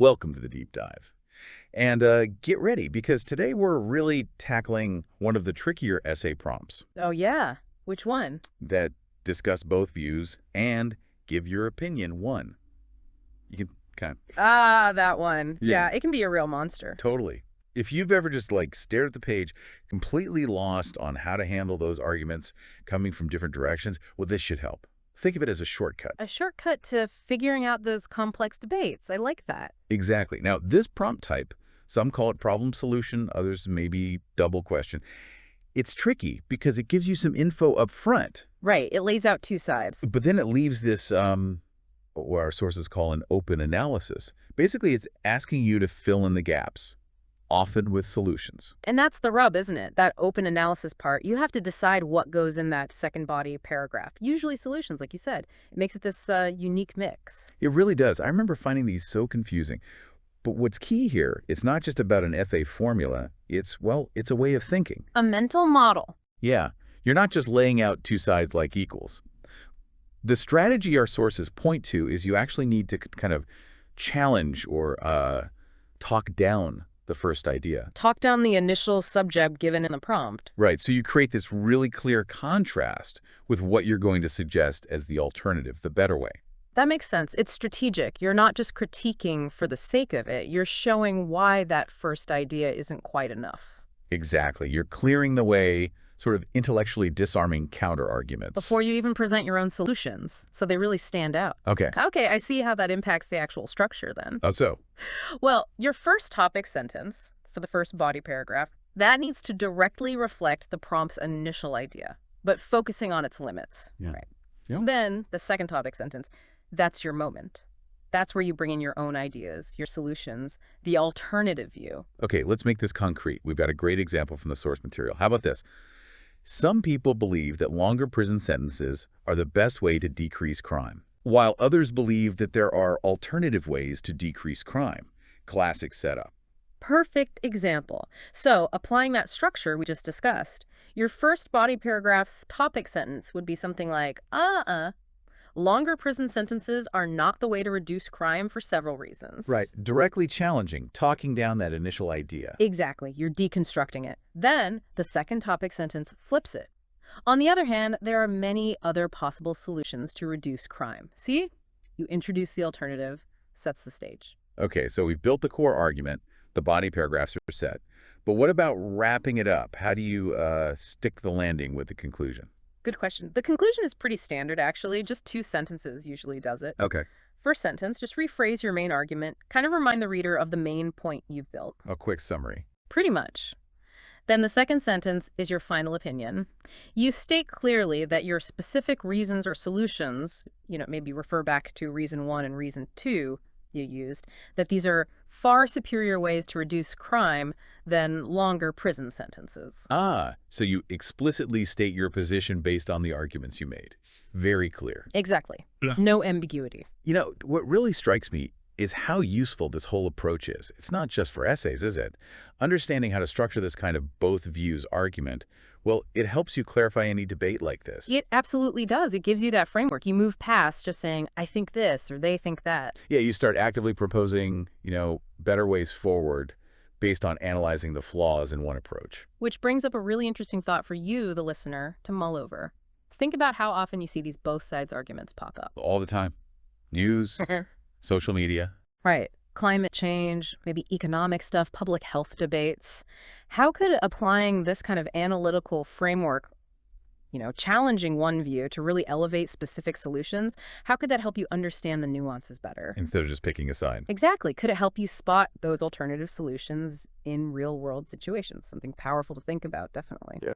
Welcome to the deep dive. And get ready, because today we're really tackling one of the trickier essay prompts Oh, yeah. Which one? that discuss both views and give your opinion one. You can kind of, Ah, that one. yeah, Yeah, it can be a real monster. totally. If you've ever just stared at the page, completely lost on how to handle those arguments coming from different directions, well, this should help. Think of it as a shortcut. A shortcut to figuring out those complex debates. I like that. Exactly. Now, this prompt type, some call it problem solution, others maybe double question. It's tricky because it gives you some info up front, Right. It lays out two sides. but then it leaves this, what our sources call an open analysis. Basically, it's asking you to fill in the gaps, often with solutions. And that's the rub, isn't it? That open analysis part. You have to decide what goes in that second body paragraph. Usually solutions, like you said. It makes it this unique mix. It really does. I remember finding these so confusing. But what's key here, it's not just about an FA formula. It's, well, it's a way of thinking. A mental model. Yeah, you're not just laying out two sides like equals. The strategy our sources point to is you actually need to kind of challenge or talk down the first idea. Talk down the initial subject given in the prompt. Right, so you create this really clear contrast with what you're going to suggest as the alternative, the better way. That makes sense. It's strategic. You're not just critiquing for the sake of it. You're showing why that first idea isn't quite enough. Exactly. You're clearing the way, sort of intellectually disarming counter-arguments. Before you even present your own solutions, so they really stand out. Okay. Okay, I see how that impacts the actual structure then. Oh, so? Well, your first topic sentence for the first body paragraph, that needs to directly reflect the prompt's initial idea, but focusing on its limits. Yeah. Right. Yeah. Then the second topic sentence, that's your moment. That's where you bring in your own ideas, your solutions, the alternative view. Okay, let's make this concrete. We've got a great example from the source material. How about this? Some people believe that longer prison sentences are the best way to decrease crime, while others believe that there are alternative ways to decrease crime. Classic setup. Perfect example. So, applying that structure we just discussed, your first body paragraph's topic sentence would be something like, longer prison sentences are not the way to reduce crime for several reasons. Right, directly challenging, talking down that initial idea. Exactly. You're deconstructing it. Then, the second topic sentence flips it. On the other hand, there are many other possible solutions to reduce crime. See? You introduce the alternative, sets the stage. Okay, so we've built the core argument, the body paragraphs are set. But what about wrapping it up? How do you stick the landing with the conclusion? Good question. The conclusion is pretty standard, actually. Just two sentences usually does it. Okay. First sentence, just rephrase your main argument, kind of remind the reader of the main point you've built. A quick summary. Pretty much. Then the second sentence is your final opinion. You state clearly that your specific reasons or solutions, maybe refer back to reason 1 and reason 2 you used, that these are far superior ways to reduce crime than longer prison sentences. Ah, so you explicitly state your position based on the arguments you made. Very clear. Exactly. Yeah. No ambiguity. What really strikes me is how useful this whole approach is. It's not just for essays, is it? Understanding how to structure this kind of both views argument, well, it helps you clarify any debate like this. It absolutely does. It gives you that framework. You move past just saying, I think this or they think that. Yeah, you start actively proposing, better ways forward based on analyzing the flaws in one approach. Which brings up a really interesting thought for you, the listener, to mull over. Think about how often you see these both sides arguments pop up. All the time. News, social media. Right. Climate change, maybe economic stuff, public health debates. How could applying this kind of analytical framework, challenging one view to really elevate specific solutions, how could that help you understand the nuances better? Instead of just picking a side. Exactly. Could it help you spot those alternative solutions in real-world situations? Something powerful to think about, definitely. Yeah.